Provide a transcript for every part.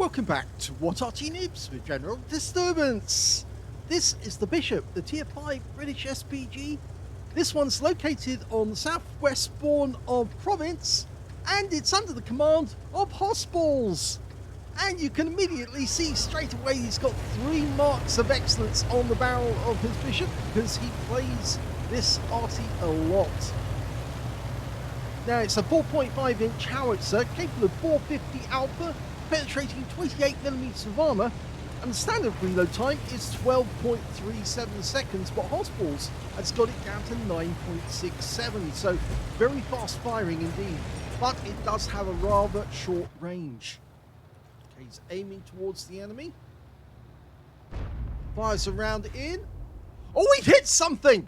welcome back to What Arty Noobs with General Disturbance. This is the Bishop, the Tier 5 British SPG. This one's located on the southwest spawn of Province, and it's under the command of hossballs. And you can immediately see straight away he's got 3 marks of excellence on the barrel of his Bishop because he plays this Arty a lot. Now it's a 4.5 inch howitzer capable of 450 alpha, penetrating 28mm of armour, and the standard reload time is 12.37 seconds, but hossballs has got it down to 9.67, so very fast firing indeed, but it does have a rather short range. Okay, he's aiming towards the enemy, fires a round in. Oh, he hit something!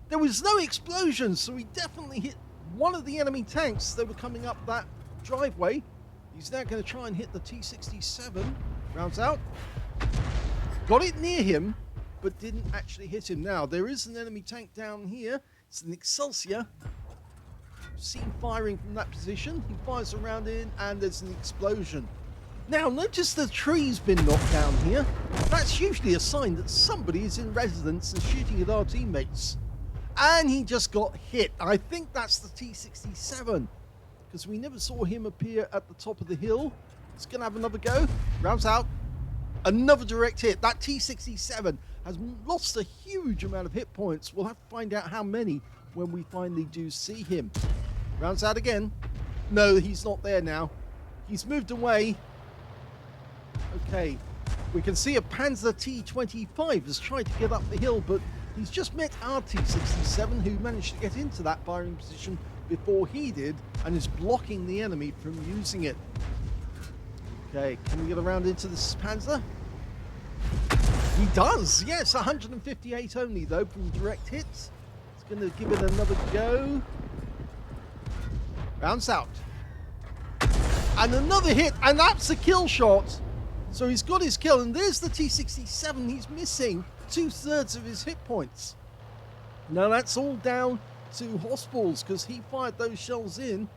There was no explosion, so he definitely hit one of the enemy tanks. They were coming up that driveway. He's now going to try and hit the T-67. Rounds out. Got it near him, but didn't actually hit him. Now, there is an enemy tank down here. It's an Excelsior. Seen firing from that position. He fires a round in, and there's an explosion. Now, notice the tree's been knocked down here. That's usually a sign that somebody is in residence and shooting at our teammates. And he just got hit. I think that's the T-67, because we never saw him appear at the top of the hill. He's going to have another go. Rounds out. Another direct hit. That T-67 has lost a huge amount of hit points. We'll have to find out how many when we finally do see him. Rounds out again. No, he's not there now. He's moved away. Okay. We can see a Panzer T-25 has tried to get up the hill, but he's just met our T-67, who managed to get into that firing position before he did, and is blocking the enemy from using it. Okay, can we get around into this Panzer? He does, yes, 158 only though from direct hits. He's going to give it another go. Rounds out. And another hit, and that's a kill shot. So he's got his kill, and there's the T-67. He's missing 2/3 of his hit points. Now that's all down to hossballs because he fired those shells in.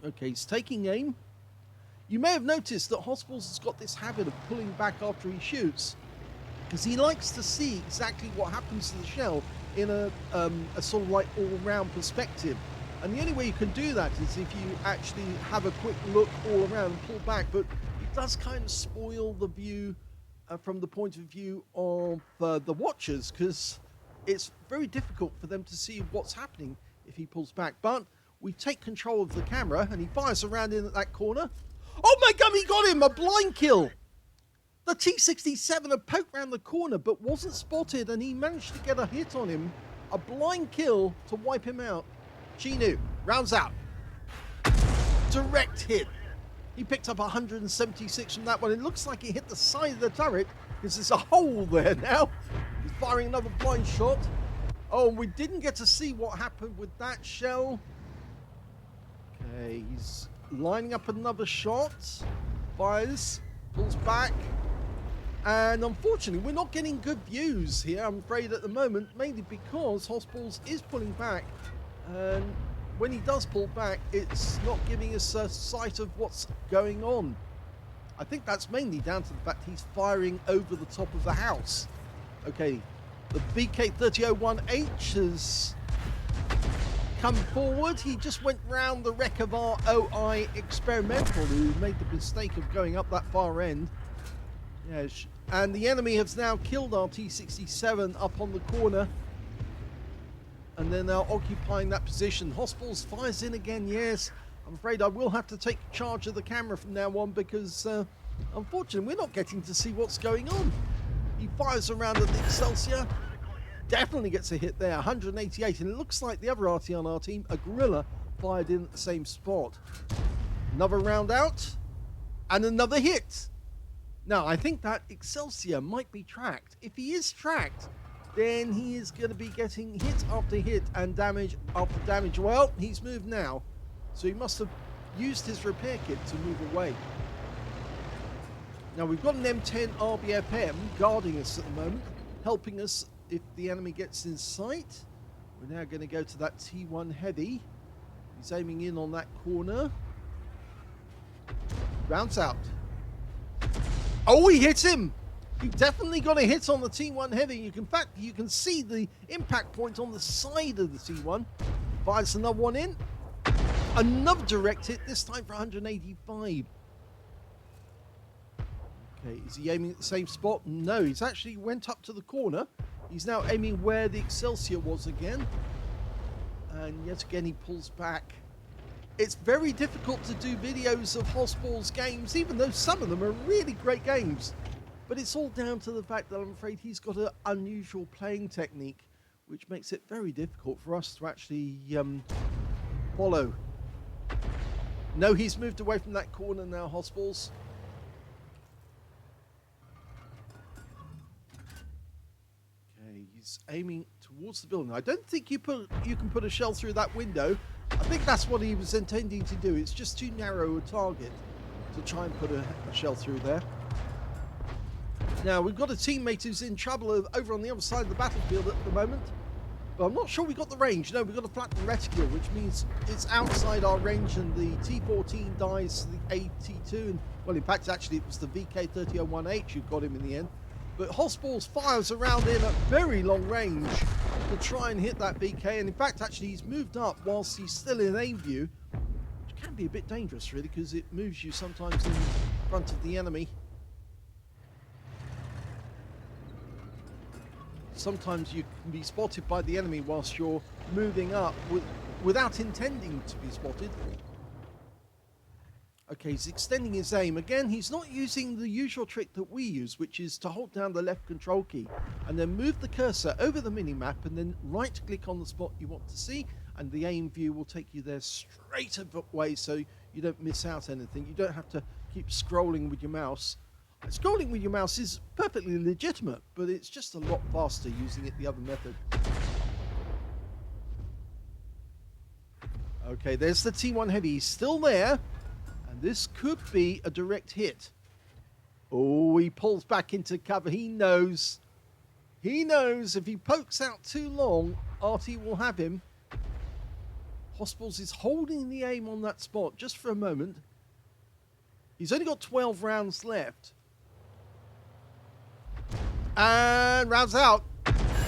Okay, he's taking aim. You may have noticed that hossballs has got this habit of pulling back after he shoots because he likes to see exactly what happens to the shell in a sort of like all-round perspective. And the only way you can do that is if you actually have a quick look all around and pull back, but it does kind of spoil the view from the point of view of the watchers, because it's very difficult for them to see what's happening if he pulls back. But we take control of the camera, and he fires around in at that corner. Oh my god, he got him! A blind kill! The T-67 had poked round the corner but wasn't spotted, and he managed to get a hit on him. A blind kill to wipe him out. Chinu rounds out. Direct hit. He picked up 176 from that one. It looks like he hit the side of the turret because there's a hole there now. He's firing another blind shot. Oh, we didn't get to see what happened with that shell. Okay, he's lining up another shot. Fires, pulls back. And unfortunately, we're not getting good views here, I'm afraid, at the moment, mainly because hossballs is pulling back. And when he does pull back, it's not giving us a sight of what's going on. I think that's mainly down to the fact he's firing over the top of the house. Okay, the BK3001H has come forward. He just went round the wreck of our OI Experimental, who made the mistake of going up that far end. Yes, and the enemy has now killed our T-67 up on the corner. And they're now occupying that position. hossballs fires in again, yes. I'm afraid I will have to take charge of the camera from now on because, unfortunately, we're not getting to see what's going on. He fires around at the Excelsior. Definitely gets a hit there, 188. And it looks like the other Arty on our team, a Gorilla, fired in at the same spot. Another round out. And another hit. Now, I think that Excelsior might be tracked. If he is tracked, then he is going to be getting hit after hit and damage after damage. Well, he's moved now, so he must have used his repair kit to move away. Now, we've got an M10 RBFM guarding us at the moment, helping us if the enemy gets in sight. We're now going to go to that T1 Heavy. He's aiming in on that corner. Rounds out. Oh, he hits him! He definitely got a hit on the T1 Heavy. In fact, you can see the impact point on the side of the T1. Fires another one in. Another direct hit, this time for 185. Okay, is he aiming at the same spot? No, he's actually went up to the corner. He's now aiming where the Excelsior was again. And yet again, he pulls back. It's very difficult to do videos of hossballs games, even though some of them are really great games. But it's all down to the fact that I'm afraid he's got an unusual playing technique, which makes it very difficult for us to actually follow. No, he's moved away from that corner now, hossballs. Okay, he's aiming towards the building. I don't think you can put a shell through that window. I think that's what he was intending to do. It's just too narrow a target to try and put a shell through there. Now, we've got a teammate who's in trouble over on the other side of the battlefield at the moment. But I'm not sure we got the range. No, we've got a flattened reticule, which means it's outside our range, and the T14 dies the AT2. And, well, in fact, actually, it was the VK3001H who got him in the end. But hossballs fires around him at very long range to try and hit that VK. And, in fact, actually, he's moved up whilst he's still in aim view, which can be a bit dangerous, really, because it moves you sometimes in front of the enemy. Sometimes you can be spotted by the enemy whilst you're moving up without intending to be spotted. Okay, he's extending his aim. Again, he's not using the usual trick that we use, which is to hold down the left control key and then move the cursor over the minimap and then right-click on the spot you want to see, and the aim view will take you there straight away so you don't miss out anything. You don't have to keep scrolling with your mouse. Scrolling with your mouse is perfectly legitimate, but it's just a lot faster using it the other method. Okay, there's the T1 Heavy. He's still there, and this could be a direct hit. Oh, he pulls back into cover. He knows. He knows if he pokes out too long, Arty will have him. hossballs is holding the aim on that spot just for a moment. He's only got 12 rounds left. And rounds out.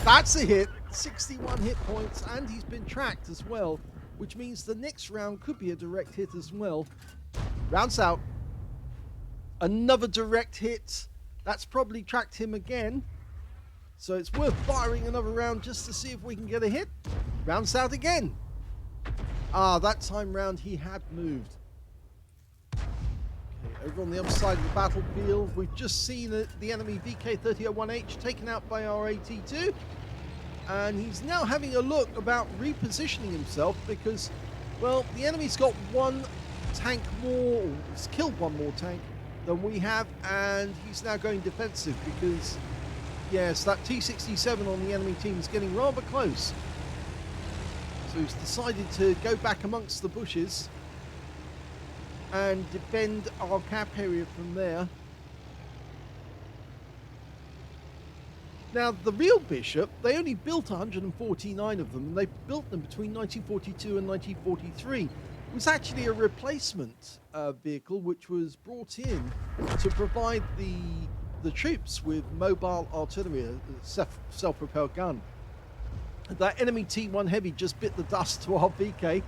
That's a hit. 61 hit points, and he's been tracked as well, which means the next round could be a direct hit as well. Rounds out. Another direct hit. That's probably tracked him again. So it's worth firing another round just to see if we can get a hit. Rounds out again. Ah, that time round he had moved. Over on the other side of the battlefield, we've just seen the enemy VK3001H taken out by our AT2. And he's now having a look about repositioning himself because, well, the enemy's got one tank more, or he's killed one more tank than we have, and he's now going defensive because, yes, that T67 on the enemy team is getting rather close. So he's decided to go back amongst the bushes and defend our cap area from there. Now, the real Bishop, they only built 149 of them, and they built them between 1942 and 1943. It was actually a replacement vehicle which was brought in to provide the troops with mobile artillery, a self-propelled gun. That enemy T1 Heavy just bit the dust to our VK.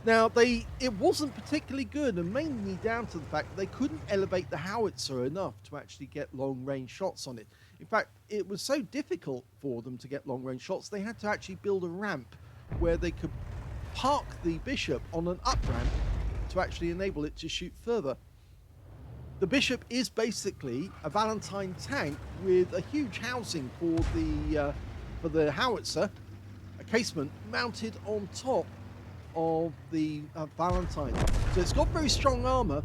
Now, it wasn't particularly good, and mainly down to the fact that they couldn't elevate the howitzer enough to actually get long-range shots on it. In fact, it was so difficult for them to get long-range shots, they had to actually build a ramp where they could park the Bishop on an up-ramp to actually enable it to shoot further. The Bishop is basically a Valentine tank with a huge housing for the howitzer, a casement mounted on top of the Valentine. So it's got very strong armor,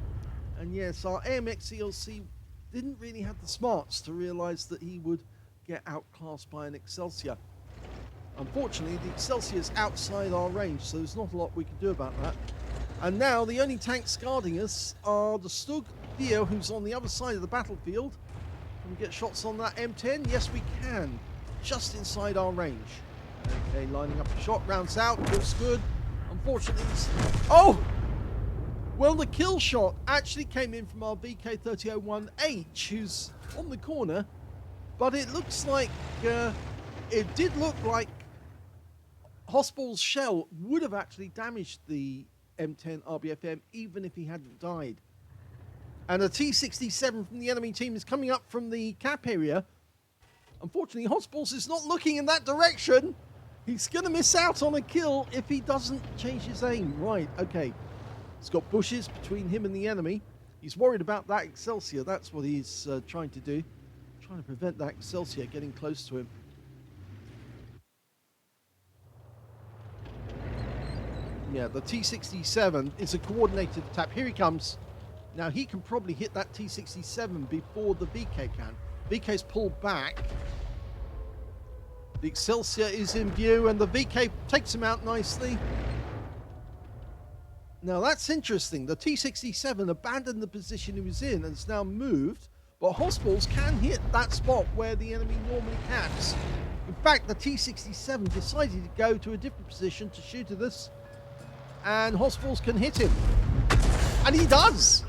and yes, our AMX ELC didn't really have the smarts to realize that he would get outclassed by an Excelsior. Unfortunately, the Excelsior is outside our range, so there's not a lot we can do about that. And now the only tanks guarding us are the Stug Theo, who's on the other side of the battlefield. Can we get shots on that M10? Yes, we can. Just inside our range. Okay, lining up a shot, rounds out, looks good. Unfortunately, oh! Well, the kill shot actually came in from our VK3001H, who's on the corner, but it looks like, it did look like hossballs' shell would have actually damaged the M10 RBFM even if he hadn't died. And a T67 from the enemy team is coming up from the cap area. Unfortunately, hossballs is not looking in that direction. He's going to miss out on a kill if he doesn't change his aim. Right, okay. He's got bushes between him and the enemy. He's worried about that Excelsior. That's what he's trying to do. Trying to prevent that Excelsior getting close to him. Yeah, the T67 is a coordinated attack. Here he comes. Now, he can probably hit that T67 before the VK can. VK's pulled back. The Excelsior is in view, and the VK takes him out nicely. Now, that's interesting. The T67 abandoned the position he was in and has now moved, but hossballs can hit that spot where the enemy normally caps. In fact, the T67 decided to go to a different position to shoot at us, and hossballs can hit him. And he does!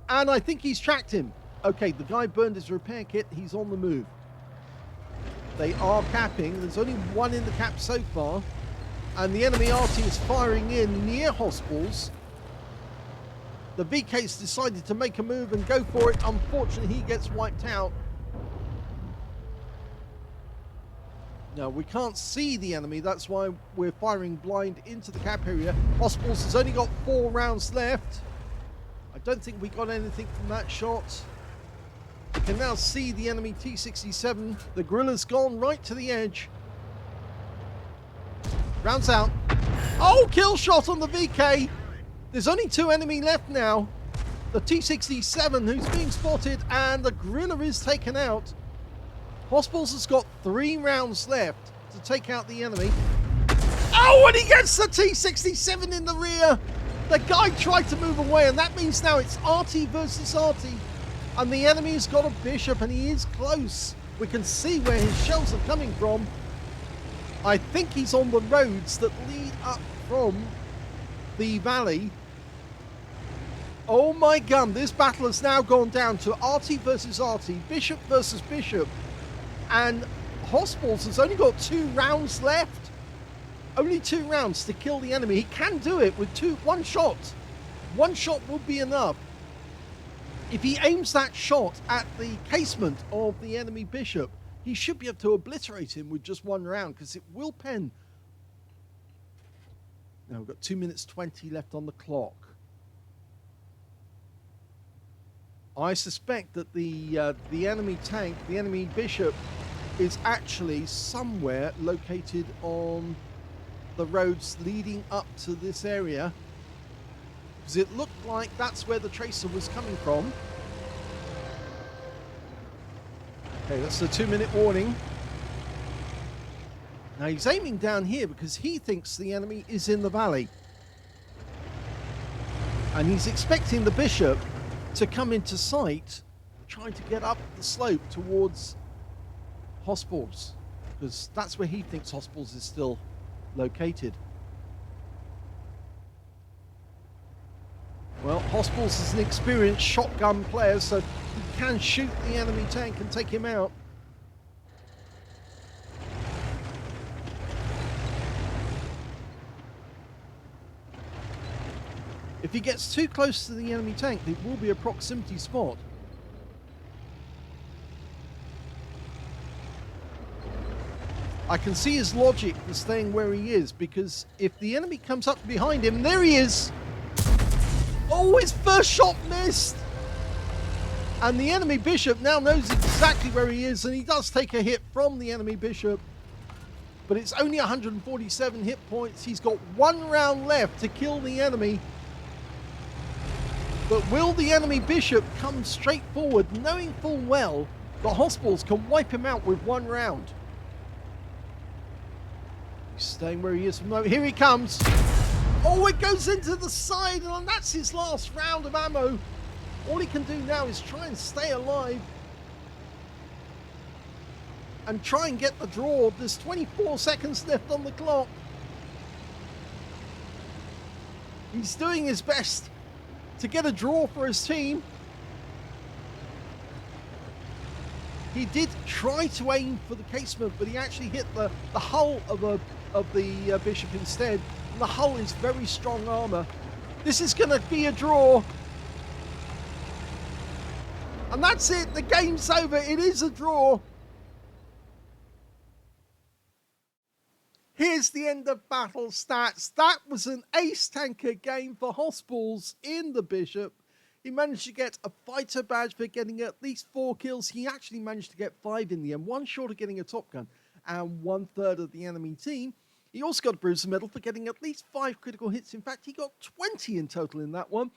And I think he's tracked him. Okay, the guy burned his repair kit. He's on the move. They are capping. There's only one in the cap so far. And the enemy Arty is firing in near hossballs. The VK's decided to make a move and go for it. Unfortunately, he gets wiped out. Now, we can't see the enemy. That's why we're firing blind into the cap area. hossballs has only got 4 rounds left. I don't think we got anything from that shot. We can now see the enemy T67. The Gorilla's gone right to the edge. Rounds out. Oh, kill shot on the VK. There's only 2 enemy left now. The T67 who's being spotted, and the Gorilla is taken out. hossballs has got 3 rounds left to take out the enemy. Oh, and he gets the T67 in the rear. The guy tried to move away, and that means now it's Arty versus Arty. And the enemy's got a bishop, and he is close. We can see where his shells are coming from. I think he's on the roads that lead up from the valley. Oh my gun, this battle has now gone down to Arty versus Arty, Bishop versus Bishop. And hossballs has only got 2 rounds left. Only 2 rounds to kill the enemy. He can do it with one shot. One shot would be enough. If he aims that shot at the casement of the enemy bishop, he should be able to obliterate him with just 1 round, because it will pen. Now we've got 2 minutes 20 left on the clock. I suspect that the enemy tank, the enemy bishop, is actually somewhere located on the roads leading up to this area, because it looked like that's where the tracer was coming from. Okay, that's the 2-minute warning. Now he's aiming down here because he thinks the enemy is in the valley, and he's expecting the bishop to come into sight, trying to get up the slope towards hossballs, because that's where he thinks hossballs is still located. Well, hossballs is an experienced shotgun player, so he can shoot the enemy tank and take him out. If he gets too close to the enemy tank, it will be a proximity spot. I can see his logic for staying where he is, because if the enemy comes up behind him, there he is! Oh, his first shot missed! And the enemy bishop now knows exactly where he is, and he does take a hit from the enemy bishop. But it's only 147 hit points. He's got 1 round left to kill the enemy. But will the enemy bishop come straight forward, knowing full well that hossballs can wipe him out with 1 round? He's staying where he is for the moment. Here he comes! Oh, it goes into the side, and that's his last round of ammo. All he can do now is try and stay alive and try and get the draw. There's 24 seconds left on the clock. He's doing his best to get a draw for his team. He did try to aim for the casement, but he actually hit the hull of the bishop instead. And the hull is very strong armor. This is going to be a draw. And that's it. The game's over. It is a draw. Here's the end of battle stats. That was an ace tanker game for hossballs in the bishop. He managed to get a fighter badge for getting at least 4 kills. He actually managed to get 5 in the end, 1 short of getting a top gun and 1/3 of the enemy team. He also got a bruiser medal for getting at least 5 critical hits. In fact, he got 20 in total in that one.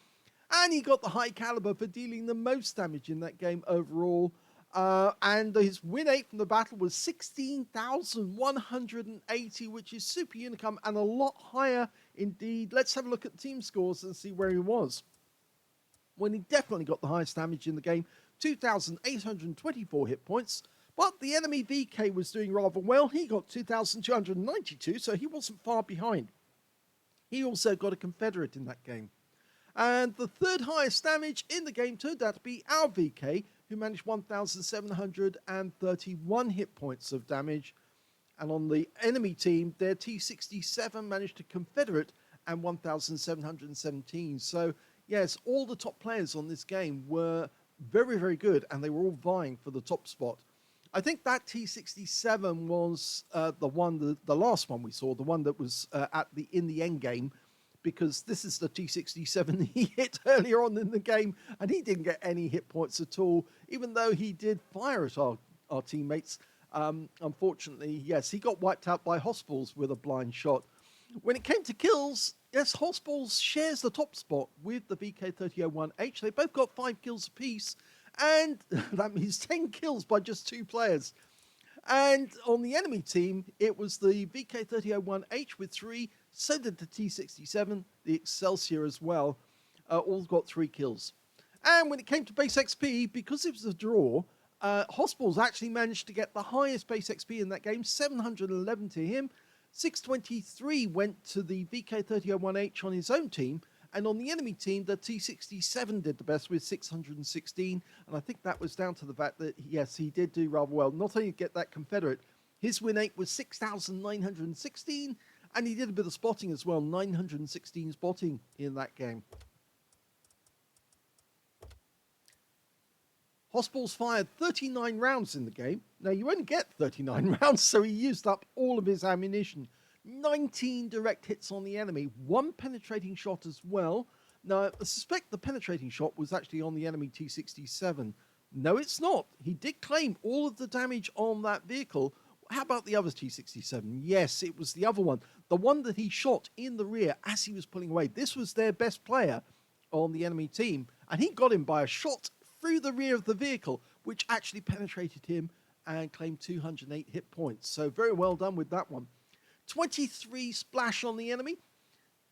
And he got the high caliber for dealing the most damage in that game overall. And his win rate from the battle was 16,180, which is super unicum and a lot higher indeed. Let's have a look at the team scores and see where he was. When he definitely got the highest damage in the game, 2,824 hit points. But the enemy VK was doing rather well. He got 2,292, so he wasn't far behind. He also got a Confederate in that game. And the third highest damage in the game turned out to be our VK, who managed 1,731 hit points of damage. And on the enemy team, their T67 managed a Confederate and 1,717. So, yes, all the top players on this game were very, very good, and they were all vying for the top spot. I think that T67 was the last one we saw, the one that was in the end game, because this is the T67 he hit earlier on in the game, and he didn't get any hit points at all, even though he did fire at our teammates. Unfortunately, yes, he got wiped out by hossballs with a blind shot. When it came to kills, yes, hossballs shares the top spot with the VK3001H. They both got 5 kills apiece, and that means 10 kills by just 2 players. And on the enemy team, it was the VK3001H with 3, so did the T67, the Excelsior as well, all got 3 kills. And when it came to base XP, because it was a draw, hossballs actually managed to get the highest base XP in that game, 711 to him. 623 went to the VK3001H on his own team, and on the enemy team, the T67 did the best with 616, and I think that was down to the fact that, yes, he did do rather well. Not only get that Confederate, his win rate was 6,916, and he did a bit of spotting as well, 916 spotting in that game. hossballs fired 39 rounds in the game. Now, you only get 39 rounds, so he used up all of his ammunition. 19 direct hits on the enemy, 1 penetrating shot as well. Now, I suspect the penetrating shot was actually on the enemy T67. No, it's not. He did claim all of the damage on that vehicle. How about the other T67? Yes, it was the other one. The one that he shot in the rear as he was pulling away. This was their best player on the enemy team, and he got him by a shot through the rear of the vehicle, which actually penetrated him and claimed 208 hit points. So very well done with that one. 23 splash on the enemy,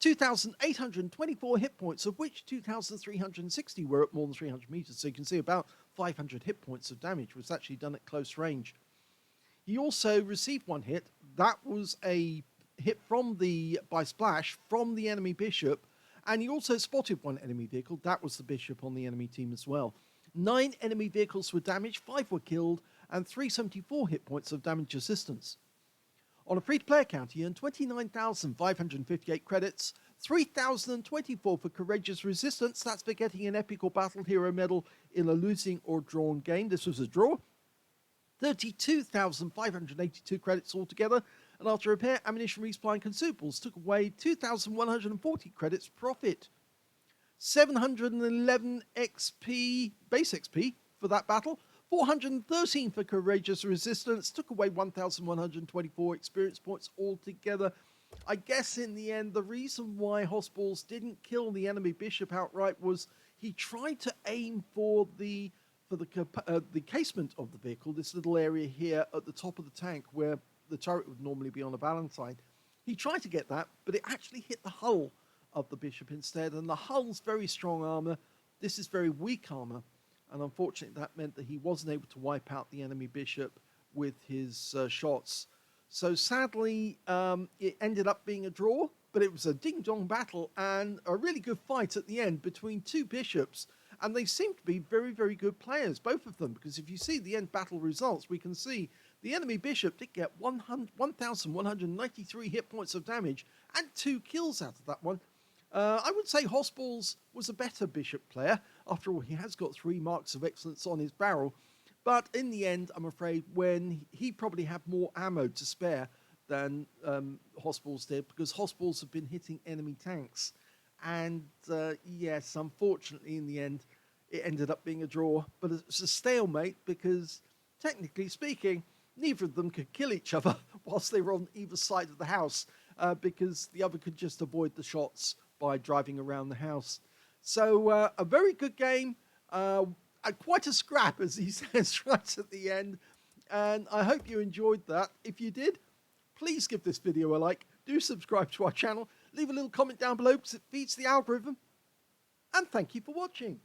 2,824 hit points, of which 2,360 were at more than 300 meters. So you can see about 500 hit points of damage was actually done at close range. He also received 1 hit. That was a hit by splash from the enemy bishop, and he also spotted 1 enemy vehicle. That was the bishop on the enemy team as well. 9 enemy vehicles were damaged, 5 were killed, and 374 hit points of damage assistance. On a free-to-play account, he earned 29,558 credits, 3,024 for courageous resistance. That's for getting an epic or battle hero medal in a losing or drawn game. This was a draw. 32,582 credits altogether, and after repair, ammunition, resupply, and consumables took away 2,140 credits profit. 711 XP, base XP for that battle, 413 for courageous resistance, took away 1,124 experience points altogether. I guess in the end, the reason why hossballs didn't kill the enemy bishop outright was he tried to aim for the casement of the vehicle, this little area here at the top of the tank where the turret would normally be on a Valentine. He tried to get that, but it actually hit the hull of the bishop instead, and the hull's very strong armor. This is very weak armor, and unfortunately that meant that he wasn't able to wipe out the enemy bishop with his shots. So sadly, it ended up being a draw. but it was a ding-dong battle and a really good fight at the end between two bishops, and they seem to be very, very good players, both of them, because if you see the end battle results, we can see the enemy bishop did get 1,193 hit points of damage and 2 kills out of that one. I would say hossballs was a better bishop player. After all, he has got 3 marks of excellence on his barrel. But in the end, I'm afraid, when he probably had more ammo to spare than hossballs did, because hossballs have been hitting enemy tanks. And yes, unfortunately, in the end, it ended up being a draw. But it's a stalemate because, technically speaking, neither of them could kill each other whilst they were on either side of the house, because the other could just avoid the shots by driving around the house. So a very good game, quite a scrap, as he says right at the end. And I hope you enjoyed that. If you did, please give this video a like. Do subscribe to our channel. Leave a little comment down below because it feeds the algorithm. And thank you for watching.